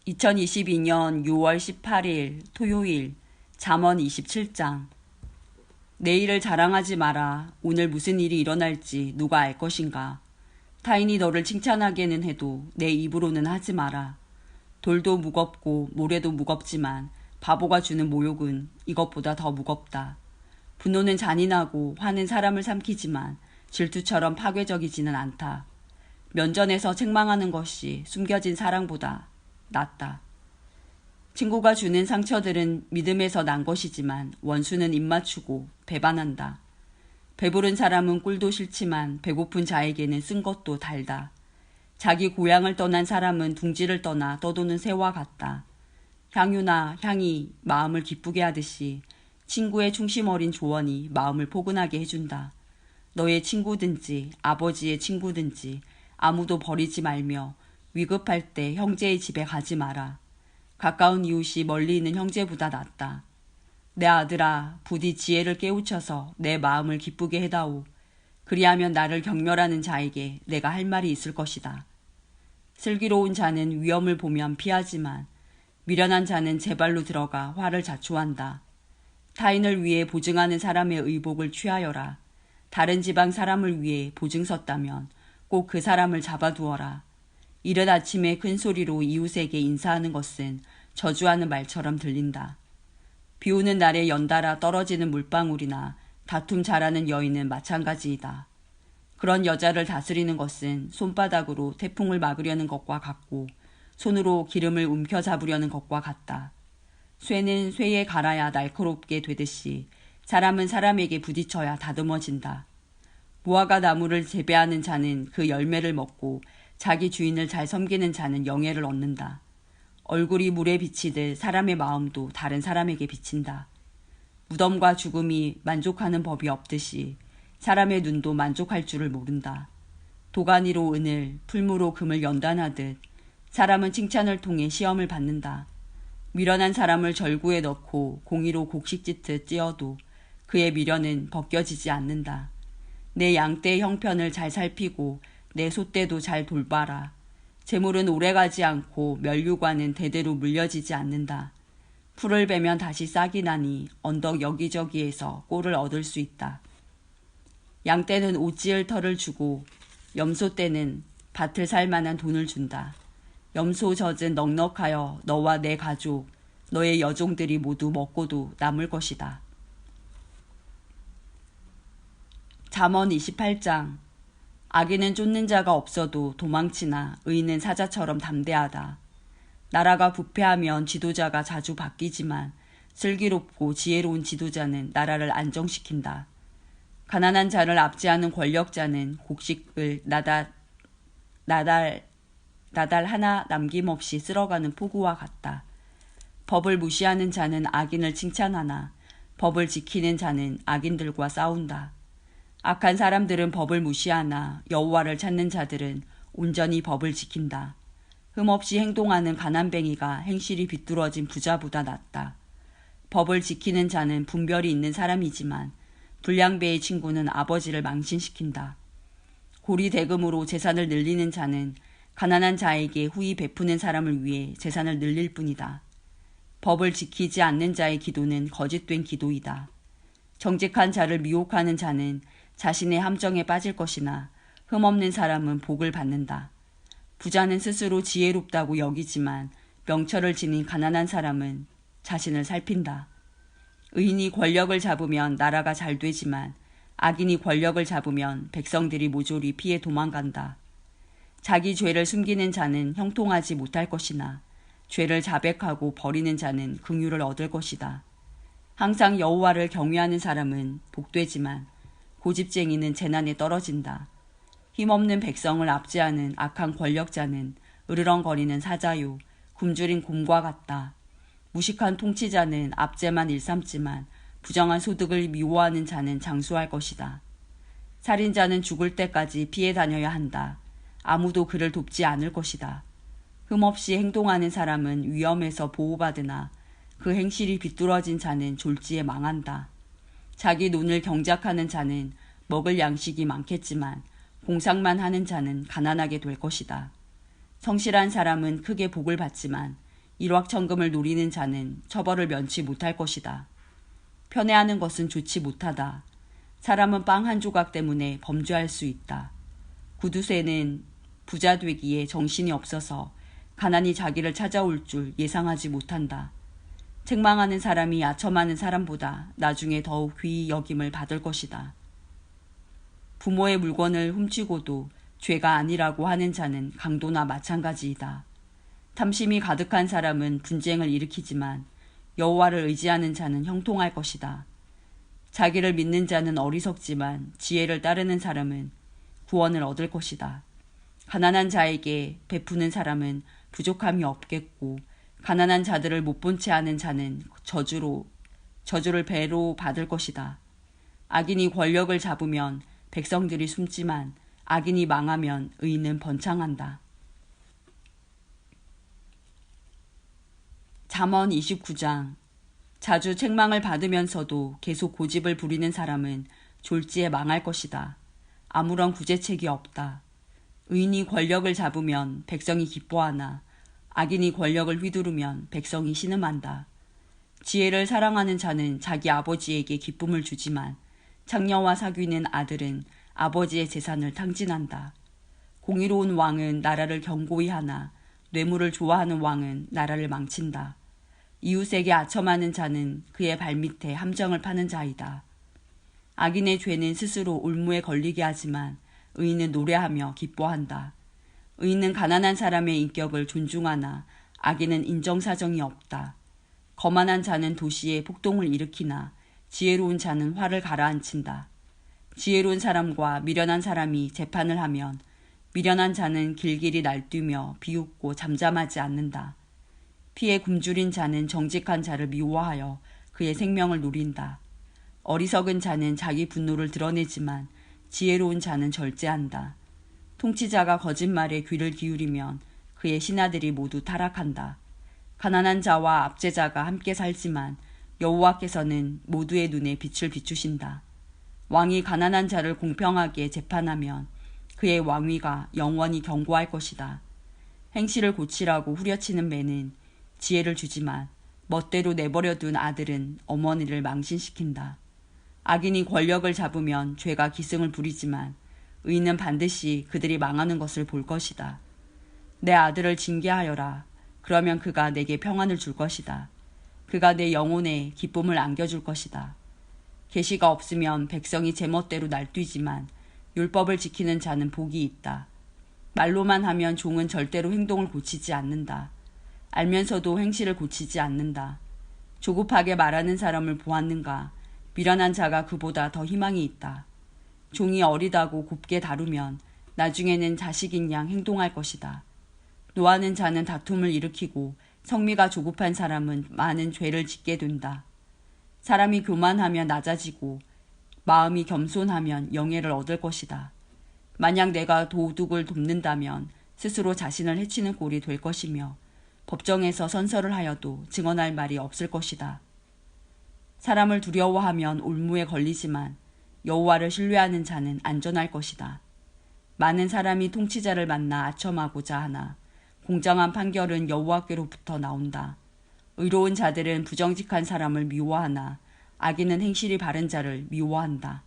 2022년 6월 18일 토요일 잠언 27장. 내일을 자랑하지 마라. 오늘 무슨 일이 일어날지 누가 알 것인가. 타인이 너를 칭찬하게는 해도 내 입으로는 하지 마라. 돌도 무겁고 모래도 무겁지만 바보가 주는 모욕은 이것보다 더 무겁다. 분노는 잔인하고 화는 사람을 삼키지만 질투처럼 파괴적이지는 않다. 면전에서 책망하는 것이 숨겨진 사랑보다 낫다. 친구가 주는 상처들은 믿음에서 난 것이지만 원수는 입맞추고 배반한다. 배부른 사람은 꿀도 싫지만 배고픈 자에게는 쓴 것도 달다. 자기 고향을 떠난 사람은 둥지를 떠나 떠도는 새와 같다. 향유나 향이 마음을 기쁘게 하듯이 친구의 충심 어린 조언이 마음을 포근하게 해준다. 너의 친구든지 아버지의 친구든지 아무도 버리지 말며 위급할 때 형제의 집에 가지 마라. 가까운 이웃이 멀리 있는 형제보다 낫다. 내 아들아, 부디 지혜를 깨우쳐서 내 마음을 기쁘게 해다오. 그리하면 나를 경멸하는 자에게 내가 할 말이 있을 것이다. 슬기로운 자는 위험을 보면 피하지만 미련한 자는 제 발로 들어가 화를 자초한다. 타인을 위해 보증하는 사람의 의복을 취하여라. 다른 지방 사람을 위해 보증 섰다면 꼭 그 사람을 잡아두어라. 이른 아침에 큰 소리로 이웃에게 인사하는 것은 저주하는 말처럼 들린다. 비 오는 날에 연달아 떨어지는 물방울이나 다툼 잘하는 여인은 마찬가지이다. 그런 여자를 다스리는 것은 손바닥으로 태풍을 막으려는 것과 같고 손으로 기름을 움켜잡으려는 것과 같다. 쇠는 쇠에 갈아야 날카롭게 되듯이 사람은 사람에게 부딪혀야 다듬어진다. 무화과 나무를 재배하는 자는 그 열매를 먹고 자기 주인을 잘 섬기는 자는 영예를 얻는다. 얼굴이 물에 비치듯 사람의 마음도 다른 사람에게 비친다. 무덤과 죽음이 만족하는 법이 없듯이 사람의 눈도 만족할 줄을 모른다. 도가니로 은을, 풀무로 금을 연단하듯 사람은 칭찬을 통해 시험을 받는다. 미련한 사람을 절구에 넣고 공의로 곡식짓듯 찧어도 그의 미련은 벗겨지지 않는다. 내 양떼의 형편을 잘 살피고 내 소떼도 잘 돌봐라. 재물은 오래가지 않고 멸류관은 대대로 물려지지 않는다. 풀을 베면 다시 싹이 나니 언덕 여기저기에서 꼴을 얻을 수 있다. 양떼는 옷 지을 털을 주고 염소떼는 밭을 살 만한 돈을 준다. 염소 젖은 넉넉하여 너와 내 가족, 너의 여종들이 모두 먹고도 남을 것이다. 잠언 28장. 악인은 쫓는 자가 없어도 도망치나 의인은 사자처럼 담대하다. 나라가 부패하면 지도자가 자주 바뀌지만 슬기롭고 지혜로운 지도자는 나라를 안정시킨다. 가난한 자를 압제하는 권력자는 곡식을 나달 하나 남김없이 쓸어가는 폭우와 같다. 법을 무시하는 자는 악인을 칭찬하나 법을 지키는 자는 악인들과 싸운다. 악한 사람들은 법을 무시하나 여호와를 찾는 자들은 온전히 법을 지킨다. 흠없이 행동하는 가난뱅이가 행실이 비뚤어진 부자보다 낫다. 법을 지키는 자는 분별이 있는 사람이지만 불량배의 친구는 아버지를 망신시킨다. 고리대금으로 재산을 늘리는 자는 가난한 자에게 후히 베푸는 사람을 위해 재산을 늘릴 뿐이다. 법을 지키지 않는 자의 기도는 거짓된 기도이다. 정직한 자를 미혹하는 자는 자신의 함정에 빠질 것이나 흠없는 사람은 복을 받는다. 부자는 스스로 지혜롭다고 여기지만 명철을 지닌 가난한 사람은 자신을 살핀다. 의인이 권력을 잡으면 나라가 잘 되지만 악인이 권력을 잡으면 백성들이 모조리 피해 도망간다. 자기 죄를 숨기는 자는 형통하지 못할 것이나 죄를 자백하고 버리는 자는 긍휼을 얻을 것이다. 항상 여호와를 경외하는 사람은 복되지만 고집쟁이는 재난에 떨어진다. 힘없는 백성을 압제하는 악한 권력자는 으르렁거리는 사자요 굶주린 곰과 같다. 무식한 통치자는 압제만 일삼지만 부정한 소득을 미워하는 자는 장수할 것이다. 살인자는 죽을 때까지 피해 다녀야 한다. 아무도 그를 돕지 않을 것이다. 흠없이 행동하는 사람은 위험에서 보호받으나 그 행실이 비뚤어진 자는 졸지에 망한다. 자기 눈을 경작하는 자는 먹을 양식이 많겠지만 공상만 하는 자는 가난하게 될 것이다. 성실한 사람은 크게 복을 받지만 일확천금을 노리는 자는 처벌을 면치 못할 것이다. 편애하는 것은 좋지 못하다. 사람은 빵 한 조각 때문에 범죄할 수 있다. 구두쇠는 부자 되기에 정신이 없어서 가난이 자기를 찾아올 줄 예상하지 못한다. 책망하는 사람이 아첨하는 사람보다 나중에 더욱 귀히 여김을 받을 것이다. 부모의 물건을 훔치고도 죄가 아니라고 하는 자는 강도나 마찬가지이다. 탐심이 가득한 사람은 분쟁을 일으키지만 여호와를 의지하는 자는 형통할 것이다. 자기를 믿는 자는 어리석지만 지혜를 따르는 사람은 구원을 얻을 것이다. 가난한 자에게 베푸는 사람은 부족함이 없겠고 가난한 자들을 못 본 채 하는 자는 저주를 배로 받을 것이다. 악인이 권력을 잡으면 백성들이 숨지만 악인이 망하면 의인은 번창한다. 잠언 29장. 자주 책망을 받으면서도 계속 고집을 부리는 사람은 졸지에 망할 것이다. 아무런 구제책이 없다. 의인이 권력을 잡으면 백성이 기뻐하나 악인이 권력을 휘두르면 백성이 신음한다. 지혜를 사랑하는 자는 자기 아버지에게 기쁨을 주지만 창녀와 사귀는 아들은 아버지의 재산을 탕진한다. 공의로운 왕은 나라를 견고히 하나 뇌물을 좋아하는 왕은 나라를 망친다. 이웃에게 아첨하는 자는 그의 발밑에 함정을 파는 자이다. 악인의 죄는 스스로 올무에 걸리게 하지만 의인은 노래하며 기뻐한다. 의인은 가난한 사람의 인격을 존중하나 악인은 인정사정이 없다. 거만한 자는 도시에 폭동을 일으키나 지혜로운 자는 화를 가라앉힌다. 지혜로운 사람과 미련한 사람이 재판을 하면 미련한 자는 길길이 날뛰며 비웃고 잠잠하지 않는다. 피에 굶주린 자는 정직한 자를 미워하여 그의 생명을 노린다. 어리석은 자는 자기 분노를 드러내지만 지혜로운 자는 절제한다. 통치자가 거짓말에 귀를 기울이면 그의 신하들이 모두 타락한다. 가난한 자와 압제자가 함께 살지만 여호와께서는 모두의 눈에 빛을 비추신다. 왕이 가난한 자를 공평하게 재판하면 그의 왕위가 영원히 견고할 것이다. 행실을 고치라고 후려치는 매는 지혜를 주지만 멋대로 내버려둔 아들은 어머니를 망신시킨다. 악인이 권력을 잡으면 죄가 기승을 부리지만 의인은 반드시 그들이 망하는 것을 볼 것이다. 내 아들을 징계하여라. 그러면 그가 내게 평안을 줄 것이다. 그가 내 영혼에 기쁨을 안겨줄 것이다. 계시가 없으면 백성이 제멋대로 날뛰지만 율법을 지키는 자는 복이 있다. 말로만 하면 종은 절대로 행동을 고치지 않는다. 알면서도 행실을 고치지 않는다. 조급하게 말하는 사람을 보았는가? 미련한 자가 그보다 더 희망이 있다. 종이 어리다고 곱게 다루면 나중에는 자식인 양 행동할 것이다. 노하는 자는 다툼을 일으키고 성미가 조급한 사람은 많은 죄를 짓게 된다. 사람이 교만하면 낮아지고 마음이 겸손하면 영예를 얻을 것이다. 만약 내가 도둑을 돕는다면 스스로 자신을 해치는 꼴이 될 것이며 법정에서 선서를 하여도 증언할 말이 없을 것이다. 사람을 두려워하면 올무에 걸리지만 여호와를 신뢰하는 자는 안전할 것이다. 많은 사람이 통치자를 만나 아첨하고자 하나 공정한 판결은 여호와께로부터 나온다. 의로운 자들은 부정직한 사람을 미워하나 악인은 행실이 바른 자를 미워한다.